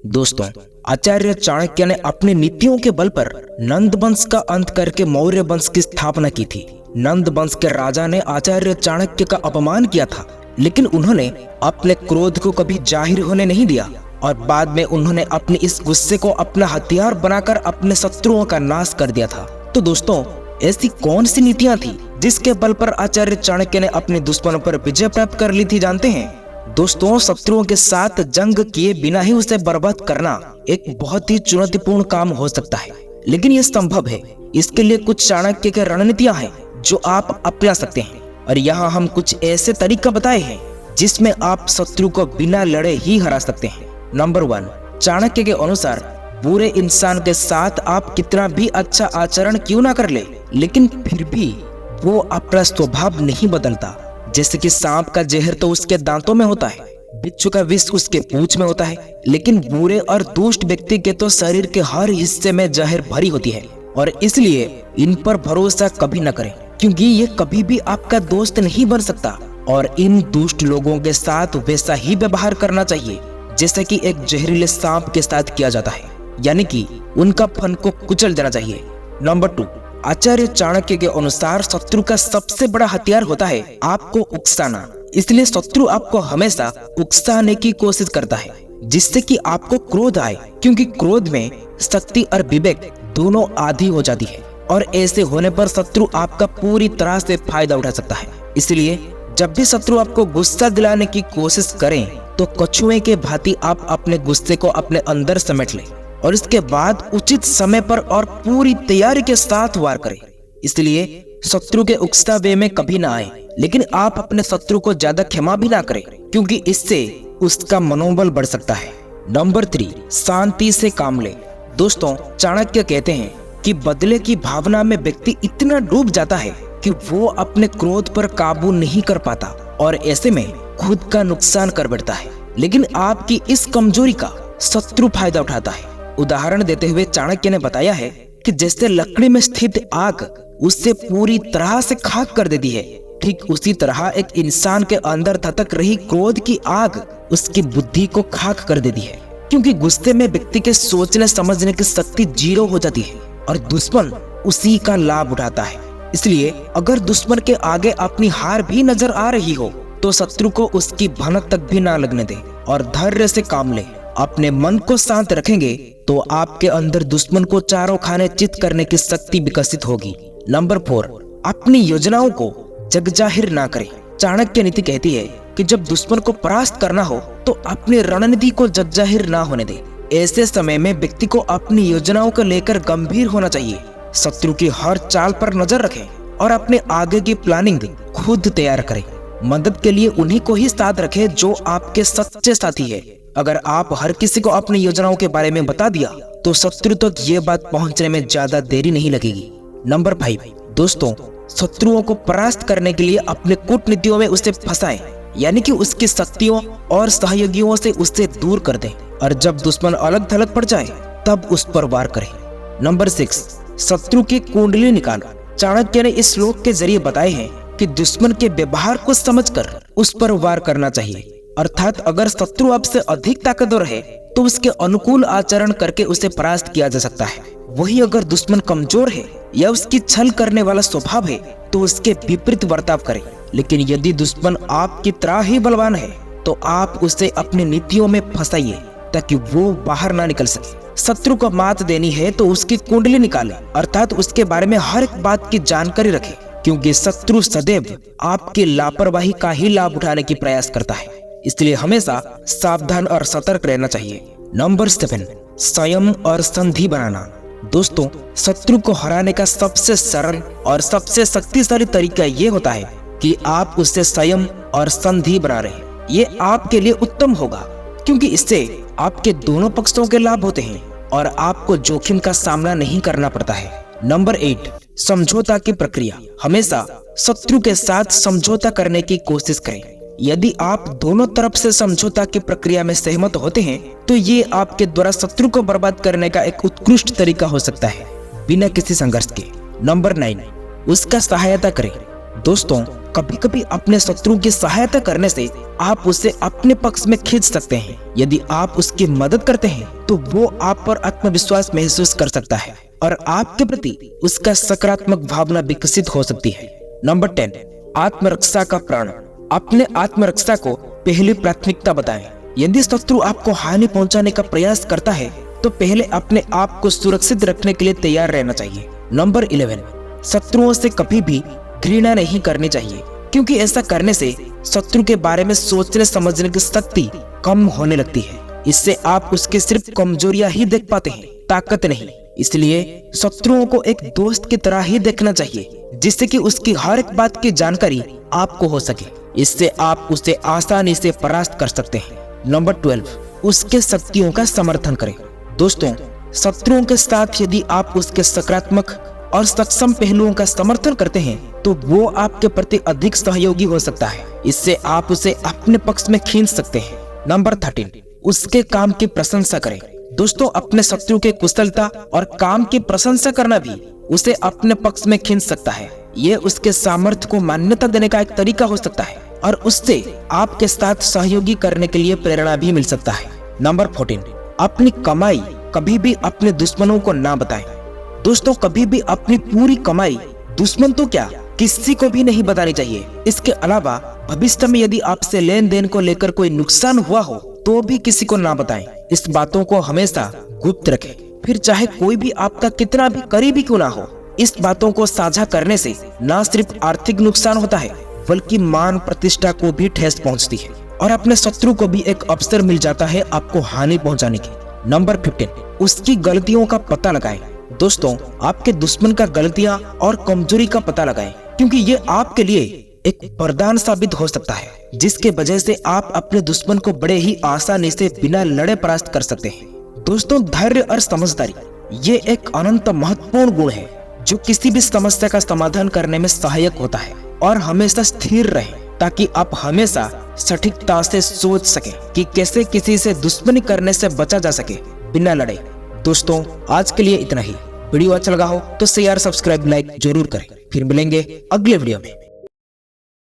दोस्तों, आचार्य चाणक्य ने अपनी नीतियों के बल पर नंद वंश का अंत करके मौर्य वंश की स्थापना की थी। नंद वंश के राजा ने आचार्य चाणक्य का अपमान किया था, लेकिन उन्होंने अपने क्रोध को कभी जाहिर होने नहीं दिया और बाद में उन्होंने अपने इस गुस्से को अपना हथियार बनाकर अपने शत्रुओं का नाश कर दिया था। तो दोस्तों, ऐसी कौन सी नीतियां थी जिसके बल पर आचार्य चाणक्य ने अपने दुश्मनों पर विजय प्राप्त कर ली थी, जानते हैं? दोस्तों, शत्रुओं के साथ जंग किए बिना ही उसे बर्बाद करना एक बहुत ही चुनौतीपूर्ण काम हो सकता है, लेकिन यह संभव है। इसके लिए कुछ चाणक्य के रणनीतियां हैं जो आप अपना सकते हैं, और यहाँ हम कुछ ऐसे तरीका बताए हैं जिसमें आप शत्रु को बिना लड़े ही हरा सकते हैं। नंबर 1, चाणक्य के अनुसार बुरे इंसान के साथ आप कितना भी अच्छा आचरण क्यों ना कर ले, लेकिन फिर भी वो अपना स्वभाव नहीं बदलता। जैसे कि सांप का जहर तो उसके दांतों में होता है, बिच्छू का विष उसके पूंछ में होता है, लेकिन बुरे और दुष्ट व्यक्ति के तो शरीर के हर हिस्से में जहर भरी होती है। और इसलिए इन पर भरोसा कभी न करें, क्योंकि ये कभी भी आपका दोस्त नहीं बन सकता। और इन दुष्ट लोगों के साथ वैसा ही व्यवहार करना चाहिए जैसे कि एक जहरीले सांप के साथ किया जाता है, यानी कि उनका फन को कुचल देना चाहिए। नंबर 2, आचार्य चाणक्य के अनुसार शत्रु का सबसे बड़ा हथियार होता है आपको उकसाना। इसलिए शत्रु आपको हमेशा उकसाने की कोशिश करता है, जिससे कि आपको क्रोध आए, क्योंकि क्रोध में शक्ति और विवेक दोनों आधी हो जाती है, और ऐसे होने पर शत्रु आपका पूरी तरह से फायदा उठा सकता है। इसलिए जब भी शत्रु आपको गुस्सा दिलाने की कोशिश करें तो कछुए के भांति आप अपने गुस्से को अपने अंदर समेट लें और इसके बाद उचित समय पर और पूरी तैयारी के साथ वार करें। इसलिए शत्रु के उकसावे में कभी ना आए, लेकिन आप अपने शत्रु को ज्यादा क्षमा भी ना करें, क्योंकि इससे उसका मनोबल बढ़ सकता है। नंबर 3, शांति से काम ले। दोस्तों, चाणक्य कहते हैं कि बदले की भावना में व्यक्ति इतना डूब जाता है कि वो अपने क्रोध पर काबू नहीं कर पाता और ऐसे में खुद का नुकसान कर बैठता है। लेकिन आपकी इस कमजोरी का शत्रु फायदा उठाता है। उदाहरण देते हुए चाणक्य ने बताया है कि जैसे लकड़ी में स्थित आग उससे पूरी तरह से खाक कर देती है, ठीक उसी तरह एक इंसान के अंदर धधक रही क्रोध की आग उसकी बुद्धि को खाक कर देती है, क्योंकि गुस्से में व्यक्ति के सोचने समझने की शक्ति 0 हो जाती है और दुश्मन उसी का लाभ उठाता है। इसलिए अगर दुश्मन के आगे अपनी हार भी नजर आ रही हो तो शत्रु को उसकी भनक तक भी ना लगने दे और धैर्य से काम ले। अपने मन को शांत रखेंगे तो आपके अंदर दुश्मन को चारों खाने चित करने की शक्ति विकसित होगी। नंबर 4, अपनी योजनाओं को जगजाहिर ना करें। चाणक्य नीति कहती है कि जब दुश्मन को परास्त करना हो तो अपनी रणनीति को जगजाहिर ना होने दे। ऐसे समय में व्यक्ति को अपनी योजनाओं को लेकर गंभीर होना चाहिए। शत्रु की हर चाल पर नजर रखें और अपने आगे की प्लानिंग खुद तैयार करें। मदद के लिए उन्हीं को ही साथ रखें जो आपके सच्चे साथी है। अगर आप हर किसी को अपनी योजनाओं के बारे में बता दिया तो शत्रु तक ये बात पहुंचने में ज्यादा देरी नहीं लगेगी। नंबर 5, दोस्तों, शत्रुओं को परास्त करने के लिए अपने कूटनीतियों में उसे फंसाएं, यानी कि उसकी शक्तियों और सहयोगियों से उसे दूर कर दें और जब दुश्मन अलग थलग पड़ जाए तब उस पर वार करें। नंबर 6, शत्रु की कुंडली निकालो। चाणक्य ने इस श्लोक के जरिए बताए हैं कि दुश्मन के व्यवहार को समझकर उस पर वार करना चाहिए। अर्थात अगर शत्रु आपसे अधिक ताकतवर है तो उसके अनुकूल आचरण करके उसे परास्त किया जा सकता है। वही अगर दुश्मन कमजोर है या उसकी छल करने वाला स्वभाव है तो उसके विपरीत बर्ताव करें। लेकिन यदि दुश्मन आपकी तरह ही बलवान है तो आप उसे अपनी नीतियों में फंसाइए ताकि वो बाहर ना निकल सके। शत्रु को मात देनी है तो उसकी कुंडली निकालें, अर्थात उसके बारे में हर एक बात की जानकारी रखें, क्योंकि शत्रु सदैव आपकी लापरवाही का ही लाभ उठाने की प्रयास करता है। इसलिए हमेशा सावधान और सतर्क रहना चाहिए। नंबर 7, संयम और संधि बनाना। दोस्तों, शत्रु को हराने का सबसे सरल और सबसे शक्तिशाली तरीका ये होता है कि आप उससे संयम और संधि बना रहे हैं। ये आपके लिए उत्तम होगा, क्योंकि इससे आपके दोनों पक्षों के लाभ होते हैं और आपको जोखिम का सामना नहीं करना पड़ता है। नंबर 8, समझौता की प्रक्रिया। हमेशा शत्रु के साथ समझौता करने की कोशिश करें। यदि आप दोनों तरफ से समझौता की प्रक्रिया में सहमत होते हैं तो ये आपके द्वारा शत्रु को बर्बाद करने का एक उत्कृष्ट तरीका हो सकता है, बिना किसी संघर्ष के। नंबर 9, उसका सहायता करें। दोस्तों, कभी कभी अपने शत्रु की सहायता करने से आप उसे अपने पक्ष में खींच सकते हैं। यदि आप उसकी मदद करते हैं तो वो आप पर आत्मविश्वास महसूस कर सकता है और आपके प्रति उसका सकारात्मक भावना विकसित हो सकती है। नंबर 10, आत्मरक्षा का प्रण। अपने आत्मरक्षा को पहली प्राथमिकता बताएं। यदि शत्रु आपको हानि पहुंचाने का प्रयास करता है तो पहले अपने आप को सुरक्षित रखने के लिए तैयार रहना चाहिए। नंबर 11, शत्रुओं से कभी भी घृणा नहीं करनी चाहिए, क्योंकि ऐसा करने से शत्रु के बारे में सोचने समझने की शक्ति कम होने लगती है। इससे आप उसके सिर्फ कमजोरियां ही देख पाते हैं, ताकत नहीं। इसलिए शत्रुओं को एक दोस्त की तरह ही देखना चाहिए, जिससे कि उसकी हर एक बात की जानकारी आपको हो सके। इससे आप उसे आसानी से परास्त कर सकते हैं। नंबर 12, उसके शक्तियों का समर्थन करें। दोस्तों, शत्रुओं के साथ यदि आप उसके सकारात्मक और सक्षम पहलुओं का समर्थन करते हैं तो वो आपके प्रति अधिक सहयोगी हो सकता है। इससे आप उसे अपने पक्ष में खींच सकते हैं। नंबर 13, उसके काम की प्रशंसा करें। दोस्तों, अपने शत्रु के कुशलता और काम की प्रशंसा करना भी उसे अपने पक्ष में खींच सकता है। ये उसके सामर्थ्य को मान्यता देने का एक तरीका हो सकता है और उससे आपके साथ सहयोगी करने के लिए प्रेरणा भी मिल सकता है। नंबर 14, अपनी कमाई कभी भी अपने दुश्मनों को ना बताएं। दोस्तों, कभी भी अपनी पूरी कमाई दुश्मन तो क्या, किसी को भी नहीं बतानी चाहिए। इसके अलावा भविष्य में यदि आपसे लेन देन को लेकर कोई नुकसान हुआ हो तो भी किसी को ना बताएं। इस बातों को हमेशा गुप्त रखें, फिर चाहे कोई भी आपका कितना भी करीबी क्यों ना हो। इस बातों को साझा करने से न सिर्फ आर्थिक नुकसान होता है, बल्कि मान प्रतिष्ठा को भी ठेस पहुंचती है और अपने शत्रु को भी एक अवसर मिल जाता है आपको हानि पहुंचाने की। नंबर 15, उसकी गलतियों का पता लगाएं। दोस्तों, आपके दुश्मन का गलतियां और कमजोरी का पता लगाएं, क्योंकि ये आपके लिए एक वरदान साबित हो सकता है, जिसके वजह से आप अपने दुश्मन को बड़े ही आसानी से बिना लड़े परास्त कर सकते हैं। दोस्तों, धैर्य और समझदारी ये एक अनंत महत्वपूर्ण गुण है जो किसी भी समस्या का समाधान करने में सहायक होता है। और हमेशा स्थिर रहें ताकि आप हमेशा सटीकता से सोच सकें कि कैसे किसी से दुश्मनी करने से बचा जा सके बिना लड़े। दोस्तों, आज के लिए इतना ही। वीडियो अच्छा लगा हो तो शेयर, सब्सक्राइब, लाइक जरूर करें। फिर मिलेंगे अगले वीडियो में।